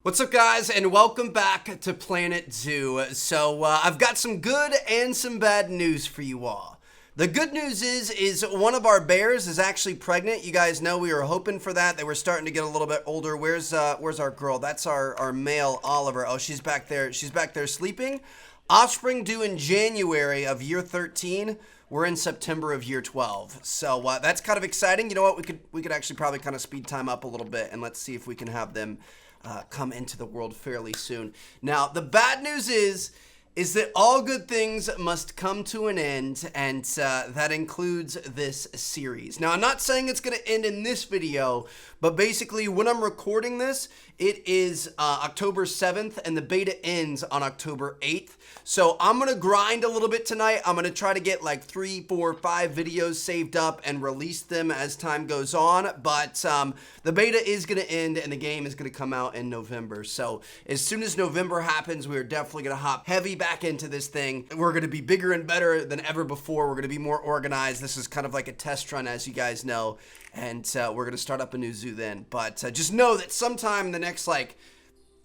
What's up, guys, and welcome back to Planet Zoo. So I've got some good and some bad news for you all. The good news is one of our bears is actually pregnant. You guys know we were hoping for that. They were starting to get a little bit older. Where's our girl? That's our male Oliver. Oh, she's back there. She's back there sleeping. Offspring due in January of year 13. We're in September of year 12. So that's kind of exciting. You know what? We could actually probably kind of speed time up a little bit, and let's see if we can have them come into the world fairly soon. Now, the bad news is that all good things must come to an end, and that includes this series. Now, I'm not saying it's going to end in this video, but basically when I'm recording this, it is October 7th, and the beta ends on October 8th. So I'm going to grind a little bit tonight. I'm going to try to get like 3, 4, 5 videos saved up and release them as time goes on. But the beta is going to end, and the game is going to come out in November. So as soon as November happens, we're definitely going to hop heavy back into this thing. We're going to be bigger and better than ever before. We're going to be more organized. This is kind of like a test run, as you guys know. And we're going to start up a new zoo then. But just know that sometime in the next like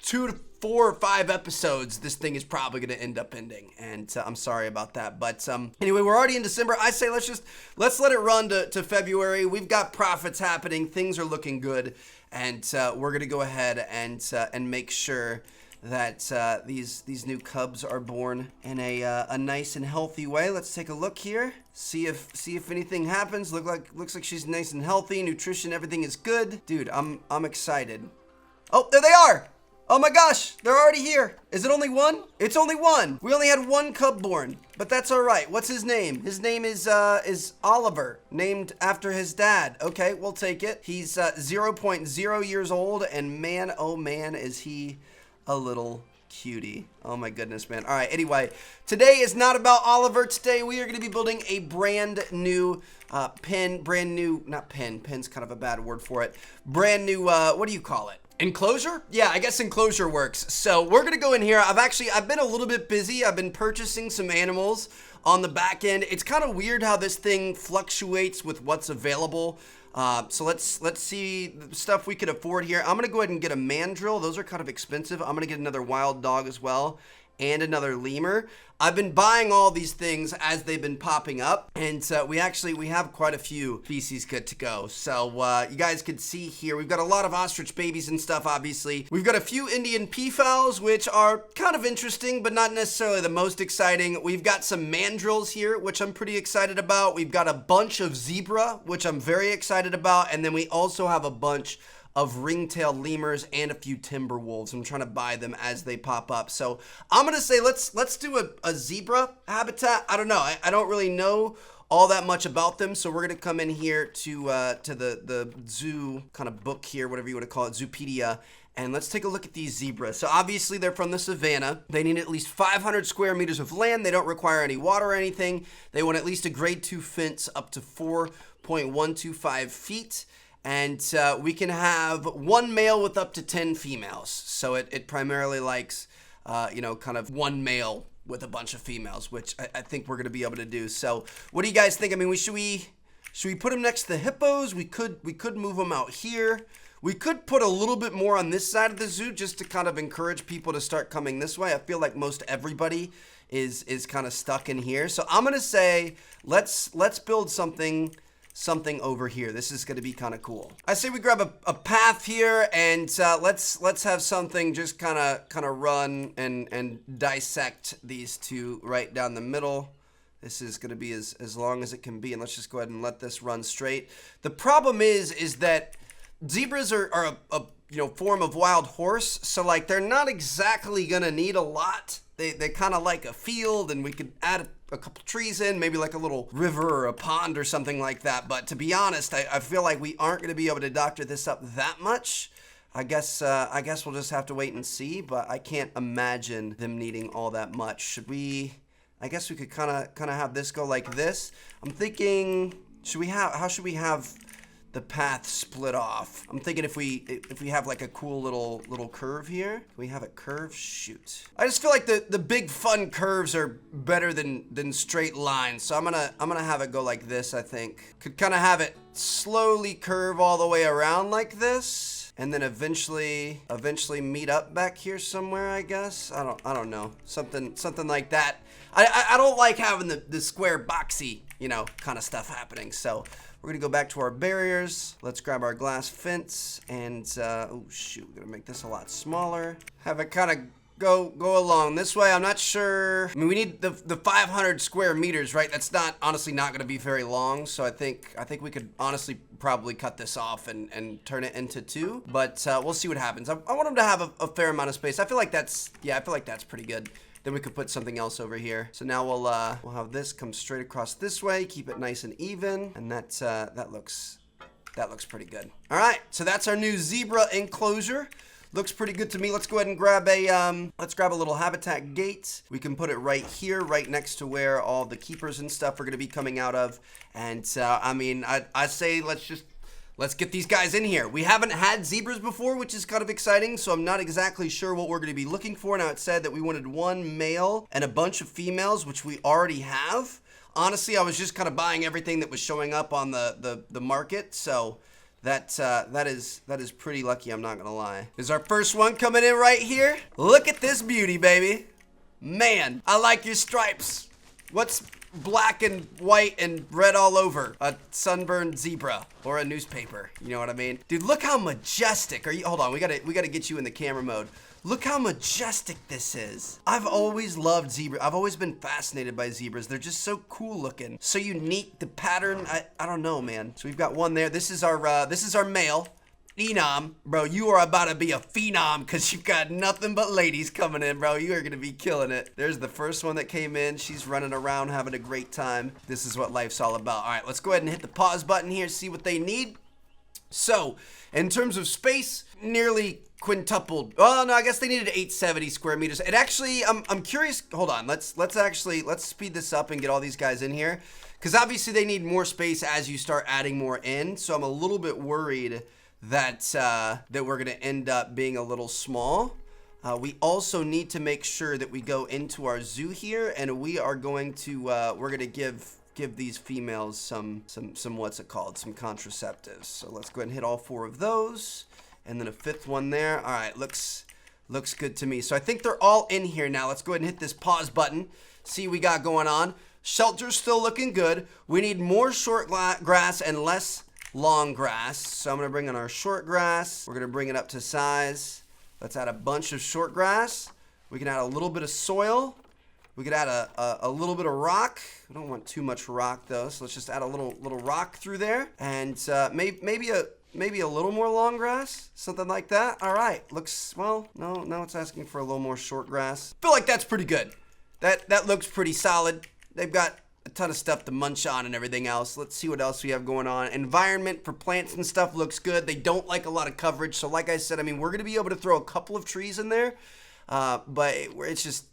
2 to 4 or 5 episodes, this thing is probably going to end up ending, and I'm sorry about that. But anyway, we're already in December. I say let's let it run to February. We've got profits happening, things are looking good, and we're going to go ahead and make sure that these new cubs are born in a nice and healthy way. Let's take a look here, see if anything happens. Looks like she's nice and healthy. Nutrition, everything is good. Dude, I'm excited. Oh, there they are. Oh my gosh, they're already here. Is it only one? It's only one. We only had one cub born, but that's all right. What's his name? His name is Oliver, named after his dad. Okay, we'll take it. He's 0.0 years old, and man, oh man, is he a little cutie. Oh my goodness, man. All right, anyway, today is not about Oliver. Today we are going to be building a brand new pen. Not pen. Pen's kind of a bad word for it. Brand new, what do you call it? Enclosure? Yeah, I guess enclosure works. So we're gonna go in here. I've been a little bit busy. I've been purchasing some animals on the back end. It's kind of weird how this thing fluctuates with what's available. So let's see the stuff we could afford here. I'm gonna go ahead and get a mandrill. Those are kind of expensive. I'm gonna get another wild dog as well, and another lemur. I've been buying all these things as they've been popping up, and we have quite a few species good to go. So you guys can see here, we've got a lot of ostrich babies and stuff, obviously. We've got a few Indian peafowls, which are kind of interesting, but not necessarily the most exciting. We've got some mandrills here, which I'm pretty excited about. We've got a bunch of zebra, which I'm very excited about, and then we also have a bunch of ring-tailed lemurs and a few timber wolves. I'm trying to buy them as they pop up. So I'm gonna say let's do a zebra habitat. I don't know. I don't really know all that much about them, so we're gonna come in here to the zoo kind of book here, whatever you want to call it, Zoopedia. And let's take a look at these zebras. So obviously they're from the savannah. They need at least 500 square meters of land. They don't require any water or anything. They want at least a grade 2 fence up to 4.125 feet. And we can have one male with up to 10 females. So it primarily likes, kind of one male with a bunch of females, which I think we're going to be able to do. So what do you guys think? I mean, should we put them next to the hippos? We could move them out here. We could put a little bit more on this side of the zoo just to kind of encourage people to start coming this way. I feel like most everybody is kind of stuck in here. So I'm going to say let's build something over here. This is going to be kind of cool. I say we grab a path here, and let's have something just kind of run and dissect these two right down the middle. This is going to be as long as it can be, and let's just go ahead and let this run straight. The problem is that zebras are a form of wild horse, so like they're not exactly going to need a lot. They kind of like a field, and we could add a couple trees in, maybe like a little river or a pond or something like that. But to be honest, I feel like we aren't going to be able to doctor this up that much. I guess we'll just have to wait and see, but I can't imagine them needing all that much. Should we? I guess we could kind of have this go like this. I'm thinking, how should we have the path split off? I'm thinking if we have like a cool little curve here. Can we have a curve? Shoot. I just feel like the big fun curves are better than straight lines. So I'm gonna have it go like this, I think. Could kind of have it slowly curve all the way around like this. and then eventually meet up back here somewhere, I guess. I don't know. Something like that. I don't like having the square boxy, you know, kind of stuff happening. So we're gonna go back to our barriers. Let's grab our glass fence and oh shoot, we're gonna make this a lot smaller. Have it kind of go along this way. I'm not sure. I mean, we need the 500 square meters, right? That's honestly not going to be very long. So I think we could honestly probably cut this off and turn it into 2. But we'll see what happens. I want them to have a fair amount of space. I feel like that's pretty good. Then we could put something else over here. So now we'll have this come straight across this way. Keep it nice and even, and that looks pretty good. All right, so that's our new zebra enclosure. Looks pretty good to me. Let's go ahead and grab a little habitat gate. We can put it right here, right next to where all the keepers and stuff are going to be coming out of. And I mean, I say let's get these guys in here. We haven't had zebras before, which is kind of exciting, so I'm not exactly sure what we're going to be looking for. Now, it said that we wanted 1 male and a bunch of females, which we already have. Honestly, I was just kind of buying everything that was showing up on the market, so that is pretty lucky, I'm not gonna lie. Is our first one coming in right here? Look at this beauty, baby. Man, I like your stripes. What's black and white and red all over? A sunburned zebra or a newspaper, you know what I mean? Dude, look how majestic. Hold on, we gotta get you in the camera mode. Look how majestic this is. I've always loved zebra. I've always been fascinated by zebras. They're just so cool looking, so unique. The pattern, I don't know, man. So we've got one there. This is our male. Phenom. Bro, you are about to be a phenom because you've got nothing but ladies coming in, bro. You are going to be killing it. There's the first one that came in. She's running around having a great time. This is what life's all about. All right, let's go ahead and hit the pause button here, see what they need. So, in terms of space, nearly quintupled. Oh no, I guess they needed 870 square meters. It actually, I'm curious. Hold on, let's speed this up and get all these guys in here, because obviously they need more space as you start adding more in. So I'm a little bit worried that we're gonna end up being a little small. We also need to make sure that we go into our zoo here, and we are going to we're gonna give these females some what's it called, some contraceptives. So let's go ahead and hit all 4 of those, and then a 5th one there. All right, looks good to me. So I think they're all in here now. Let's go ahead and hit this pause button, see what we got going on. Shelter's still looking good. We need more short grass and less long grass. So I'm gonna bring in our short grass. We're gonna bring it up to size. Let's add a bunch of short grass. We can add a little bit of soil. We could add a little bit of rock. I don't want too much rock though, so let's just add a little rock through there, and maybe a little more long grass, something like that. All right, looks, well, no, it's asking for a little more short grass. Feel like that's pretty good. That looks pretty solid. They've got a ton of stuff to munch on and everything else. Let's see what else we have going on. Environment for plants and stuff looks good. They don't like a lot of coverage, so like I said, I mean, we're gonna be able to throw a couple of trees in there, but it's just,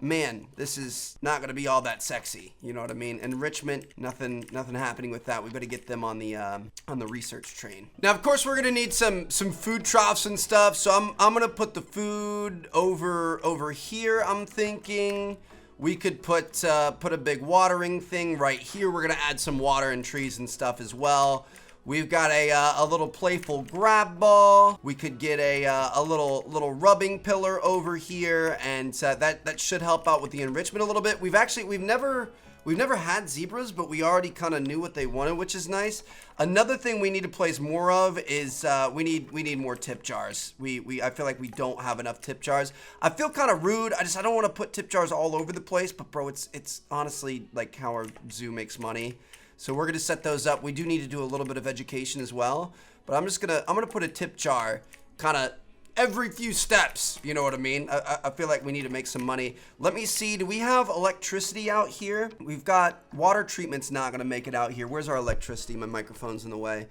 man, this is not going to be all that sexy. You know what I mean? Enrichment, nothing happening with that. We better get them on the research train. Now, of course, we're going to need some food troughs and stuff. So I'm going to put the food over here. I'm thinking we could put a big watering thing right here. We're going to add some water and trees and stuff as well. We've got a little playful grab ball. We could get a little rubbing pillar over here, and that should help out with the enrichment a little bit. We've never had zebras, but we already kind of knew what they wanted, which is nice. Another thing we need to place more of is we need more tip jars. I feel like we don't have enough tip jars. I feel kind of rude. I don't want to put tip jars all over the place, but bro, it's honestly like how our zoo makes money. So we're gonna set those up. We do need to do a little bit of education as well, but I'm gonna put a tip jar kind of every few steps. You know what I mean? I feel like we need to make some money. Let me see. Do we have electricity out here? We've got water treatment's not gonna make it out here. Where's our electricity? My microphone's in the way.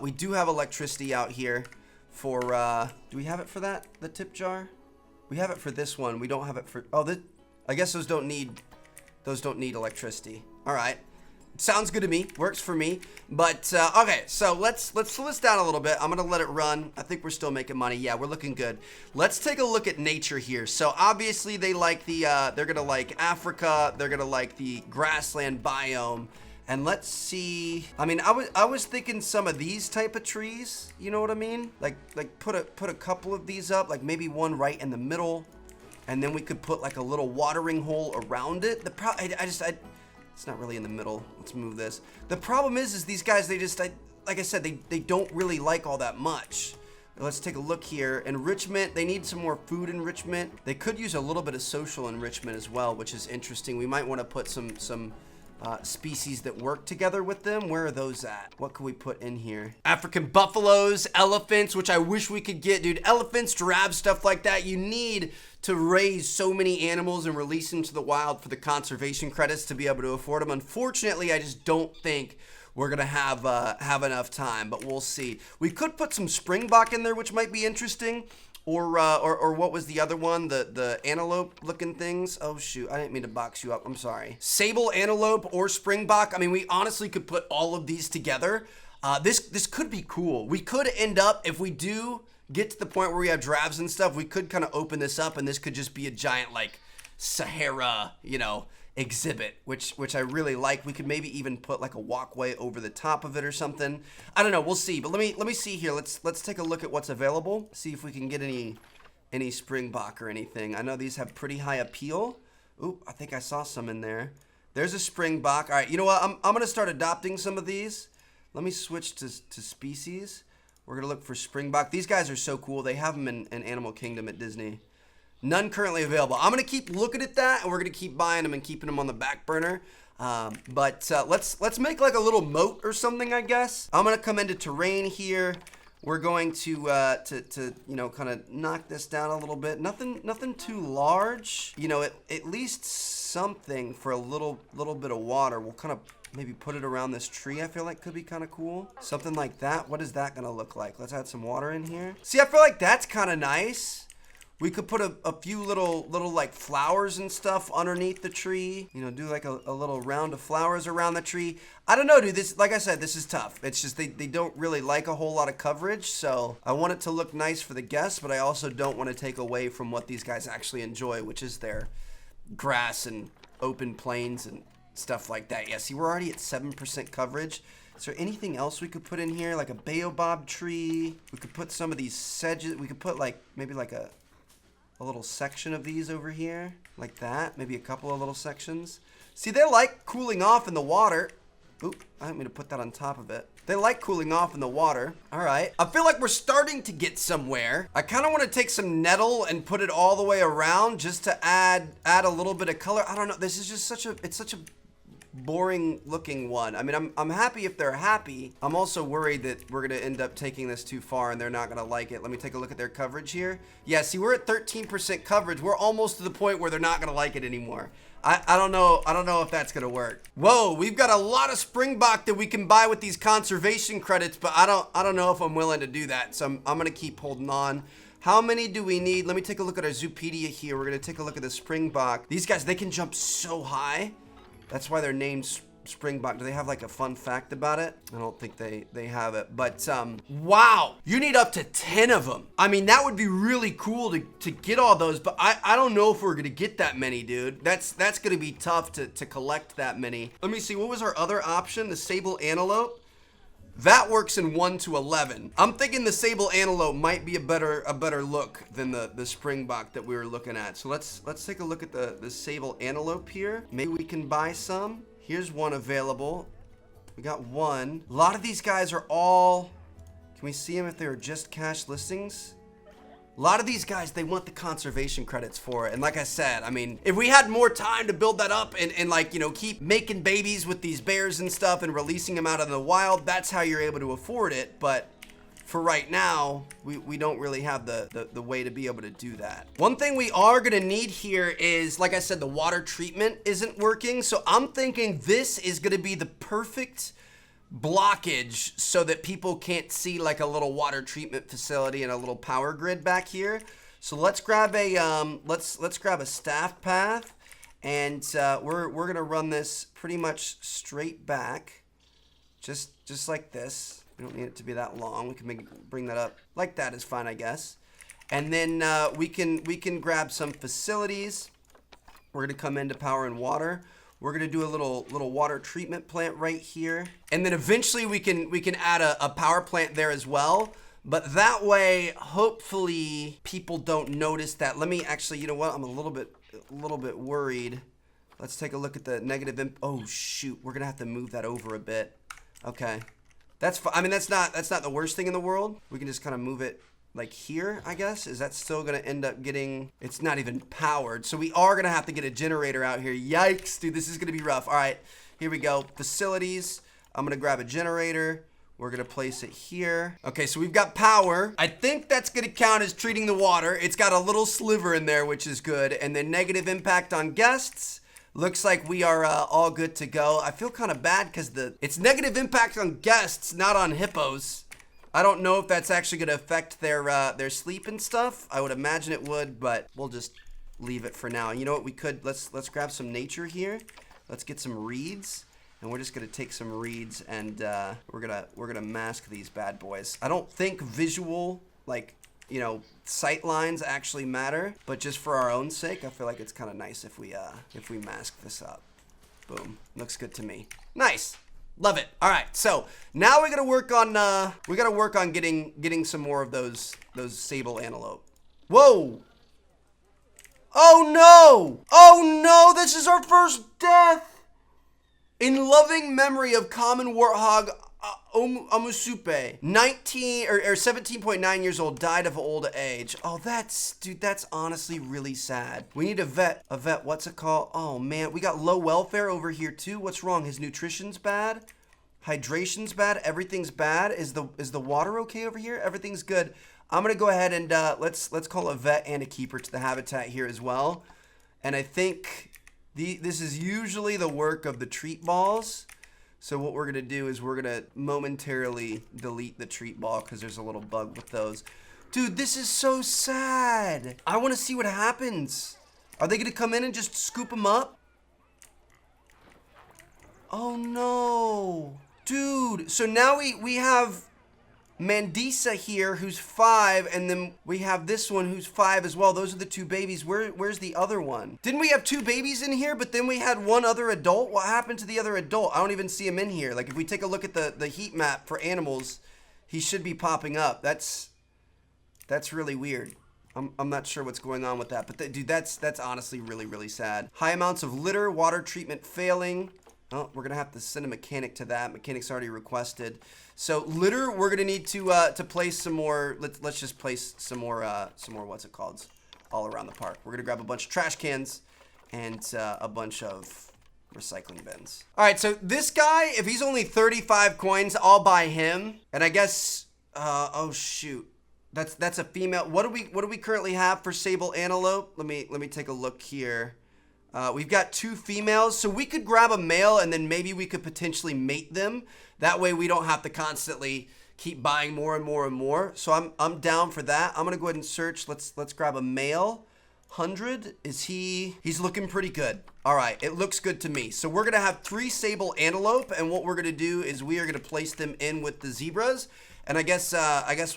We do have electricity out here for. Do we have it for that? The tip jar? We have it for this one. We don't have it for. Oh, I guess those don't need electricity. All right. Sounds good to me. Works for me. But okay, so let's slow this down a little bit. I'm gonna let it run. I think we're still making money. Yeah, we're looking good. Let's take a look at nature here. So obviously they like they're gonna like Africa. They're gonna like the grassland biome. And let's see. I mean, I was thinking some of these type of trees. You know what I mean? Like put a couple of these up, like maybe one right in the middle, and then we could put like a little watering hole around it. It's not really in the middle. Let's move this. The problem is these guys, like I said, they don't really like all that much. Let's take a look here. Enrichment, they need some more food enrichment. They could use a little bit of social enrichment as well, which is interesting. We might want to put some species that work together with them. Where are those at? What can we put in here? African buffaloes, elephants, which I wish we could get, dude. Elephants, giraffes, stuff like that. You need to raise so many animals and release them to the wild for the conservation credits to be able to afford them. Unfortunately, I just don't think we're gonna have enough time, but we'll see. We could put some springbok in there, which might be interesting. Or what was the other one? The antelope looking things. Oh shoot, I didn't mean to box you up. I'm sorry. Sable antelope or springbok. I mean, we honestly could put all of these together. This could be cool. We could end up, if we do get to the point where we have giraffes and stuff, we could kind of open this up and this could just be a giant like Sahara, you know, exhibit, which I really like. We could maybe even put like a walkway over the top of it or something. I don't know, we'll see. But let me see here. Let's take a look at what's available. See if we can get any springbok or anything. I know these have pretty high appeal. Ooh, I think I saw some in there. There's a springbok. All right, you know what? I'm gonna start adopting some of these. Let me switch to species. We're gonna look for springbok. These guys are so cool. They have them in Animal Kingdom at Disney. None currently available. I'm gonna keep looking at that, and we're gonna keep buying them and keeping them on the back burner. Let's make like a little moat or something, I guess. I'm gonna come into terrain here. We're going to you know, kind of knock this down a little bit. Nothing too large. You know, at least something for a little bit of water. We'll kind of maybe put it around this tree. I feel like could be kind of cool. Something like that. What is that gonna look like? Let's add some water in here. See, I feel like that's kind of nice. We could put a few little like flowers and stuff underneath the tree. You know, do like a little round of flowers around the tree. I don't know, dude. This, like I said, this is tough. It's just they don't really like a whole lot of coverage. So I want it to look nice for the guests, but I also don't want to take away from what these guys actually enjoy, which is their grass and open plains and stuff like that. Yeah, see, we're already at 7% coverage. Is there anything else we could put in here? Like a baobab tree. We could put some of these sedges. We could put like maybe like a little section of these over here, like that. Maybe a couple of little sections. See, they like cooling off in the water. Oop, I didn't mean to put that on top of it. They like cooling off in the water. All right. I feel like we're starting to get somewhere. I kind of want to take some nettle and put it all the way around just to add a little bit of color. I don't know. This is just such a boring looking one. I mean, I'm happy if they're happy. I'm also worried that we're gonna end up taking this too far and they're not gonna like it. Let me take a look at their coverage here. Yeah, see, we're at 13% coverage. We're almost to the point where they're not gonna like it anymore. I don't know if that's gonna work. Whoa, we've got a lot of springbok that we can buy with these conservation credits, but I don't know if I'm willing to do that. So I'm gonna keep holding on. How many do we need? Let me take a look at our Zoopedia here. We're gonna take a look at the springbok. These guys, they can jump so high. That's why they're named springbok. Do they have like a fun fact about it? I don't think they have it, but wow, you need up to 10 of them. I mean, that would be really cool to get all those, but I don't know if we're gonna get that many, dude. That's gonna be tough to collect that many. Let me see, what was our other option? The sable antelope. That works in 1 to 11. I'm thinking the sable antelope might be a better look than the springbok that we were looking at. So let's take a look at the sable antelope here. Maybe we can buy some. Here's one available. We got one. A lot of these guys are all, can we see them if they were just cash listings? A lot of these guys, they want the conservation credits for it. And like I said, I mean, if we had more time to build that up and like, you know, keep making babies with these bears and stuff and releasing them out in the wild, that's how you're able to afford it. But for right now, we don't really have the way to be able to do that. One thing we are gonna need here is, like I said, the water treatment isn't working. So I'm thinking this is gonna be the perfect blockage so that people can't see like a little water treatment facility and a little power grid back here. So let's grab a let's grab a staff path, and we're gonna run this pretty much straight back, just like this. We don't need it to be that long. We can bring that up like that is fine, I guess. And then we can grab some facilities. We're gonna come into power and water. We're gonna do a little water treatment plant right here. And then eventually we can add a power plant there as well. But that way, hopefully people don't notice that. Let me actually, you know what? I'm a little bit worried. Let's take a look at the negative oh shoot, we're gonna have to move that over a bit. Okay. That's I mean, that's not the worst thing in the world. We can just kind of move it like here, I guess. Is that still gonna end up getting, it's not even powered. So we are gonna have to get a generator out here. Yikes, dude, this is gonna be rough. All right, here we go. Facilities, I'm gonna grab a generator. We're gonna place it here. Okay, so we've got power. I think that's gonna count as treating the water. It's got a little sliver in there, which is good. And then negative impact on guests. Looks like we are all good to go. I feel kind of bad because it's negative impact on guests, not on hippos. I don't know if that's actually gonna affect their sleep and stuff. I would imagine it would, but we'll just leave it for now. You know what, we could, let's grab some nature here. Let's get some reeds. And we're just gonna take some reeds and we're gonna mask these bad boys. I don't think visual, like, you know, sight lines actually matter, but just for our own sake, I feel like it's kind of nice if we mask this up. Boom, looks good to me. Nice, love it. All right, so now we gotta work on getting some more of those sable antelope. Whoa! Oh no! Oh no! This is our first death. In loving memory of common warthog Omusupe, 17.9 years old, died of old age. Oh, dude, that's honestly really sad. We need a vet, what's it called? Oh man, we got low welfare over here too. What's wrong? His nutrition's bad, hydration's bad, everything's bad. Is the water okay over here? Everything's good. I'm gonna go ahead and let's call a vet and a keeper to the habitat here as well. And I think this is usually the work of the treat balls. So what we're gonna do is we're gonna momentarily delete the treat ball because there's a little bug with those. Dude, this is so sad. I wanna see what happens. Are they gonna come in and just scoop them up? Oh no. Dude, so now we have Mandisa here, who's 5, and then we have this one who's 5 as well. Those are the 2 babies. Where's the other one? Didn't we have 2 babies in here, but then we had 1 other adult? What happened to the other adult? I don't even see him in here. Like, if we take a look at the heat map for animals, he should be popping up. That's really weird. I'm not sure what's going on with that, but dude, that's honestly really, really sad. High amounts of litter, water treatment failing. Oh, we're gonna have to send a mechanic to that. Mechanic's already requested. So litter, we're gonna need to place some more. Let's just place some more. What's it called? All around the park. We're gonna grab a bunch of trash cans and a bunch of recycling bins. All right, so this guy, if he's only 35 coins, I'll buy him. And I guess, oh shoot, that's a female. What do we currently have for sable antelope? Let me take a look here. We've got 2 females, so we could grab a male and then maybe we could potentially mate them. That way we don't have to constantly keep buying more and more and more. So I'm down for that. I'm gonna go ahead and search. Let's grab a male. 100, he's looking pretty good. All right, it looks good to me. So we're gonna have 3 sable antelope, and what we're gonna do is we are gonna place them in with the zebras. And I guess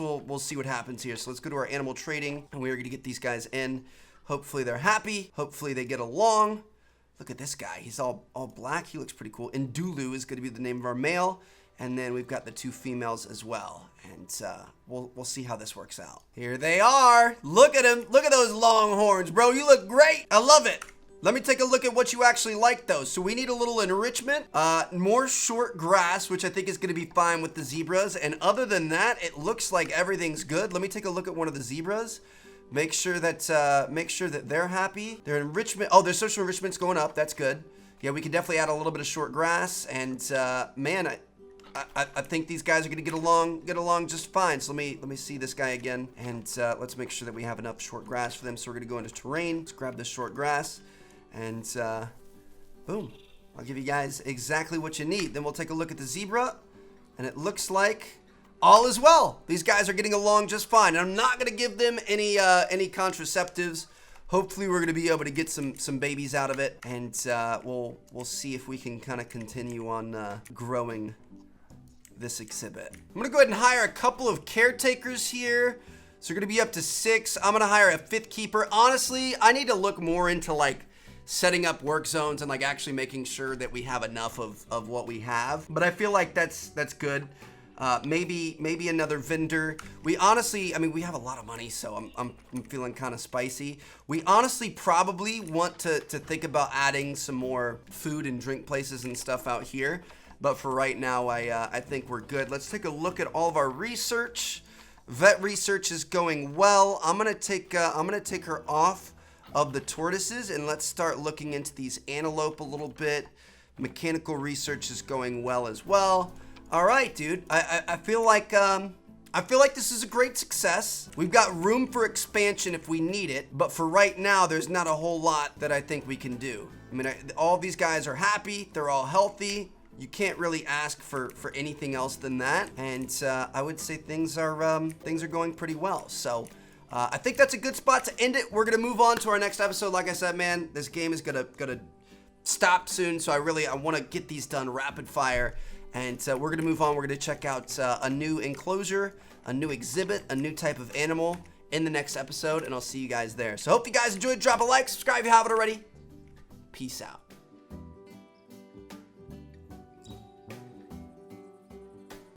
we'll see what happens here. So let's go to our animal trading, and we are gonna get these guys in. Hopefully they're happy. Hopefully they get along. Look at this guy. He's all black. He looks pretty cool. Ndulu is going to be the name of our male. And then we've got the 2 females as well. And we'll see how this works out. Here they are. Look at him. Look at those long horns, bro. You look great. I love it. Let me take a look at what you actually like, though. So we need a little enrichment. More short grass, which I think is going to be fine with the zebras. And other than that, it looks like everything's good. Let me take a look at one of the zebras. Make sure that they're happy. Their enrichment, their social enrichment's going up. That's good. Yeah, we can definitely add a little bit of short grass. And man, I think these guys are gonna get along just fine. So let me see this guy again, and let's make sure that we have enough short grass for them. So we're gonna go into terrain. Let's grab this short grass, and boom. I'll give you guys exactly what you need. Then we'll take a look at the zebra, and it looks like all is well. These guys are getting along just fine. And I'm not gonna give them any contraceptives. Hopefully we're gonna be able to get some babies out of it, and we'll see if we can kind of continue on growing this exhibit. I'm gonna go ahead and hire a couple of caretakers here. So we're gonna be up to 6. I'm gonna hire a 5th keeper. Honestly, I need to look more into like setting up work zones and like actually making sure that we have enough of what we have. But I feel like that's good. Maybe another vendor. We honestly, I mean, we have a lot of money, so I'm feeling kind of spicy. We honestly probably want to think about adding some more food and drink places and stuff out here. But for right now, I think we're good. Let's take a look at all of our research. Vet research is going well. I'm gonna take her off of the tortoises, and let's start looking into these antelope a little bit. Mechanical research is going well as well. All right, dude. I feel like this is a great success. We've got room for expansion if we need it, but for right now, there's not a whole lot that I think we can do. I mean, all these guys are happy. They're all healthy. You can't really ask for anything else than that, and I would say things are going pretty well. So I think that's a good spot to end it. We're gonna move on to our next episode. Like I said, man, this game is gonna stop soon, so I want to get these done rapid fire, and we're gonna move on. We're gonna check out a new enclosure, a new exhibit, a new type of animal in the next episode, and I'll see you guys there. So hope you guys enjoyed. Drop a like, subscribe if you haven't already. Peace out.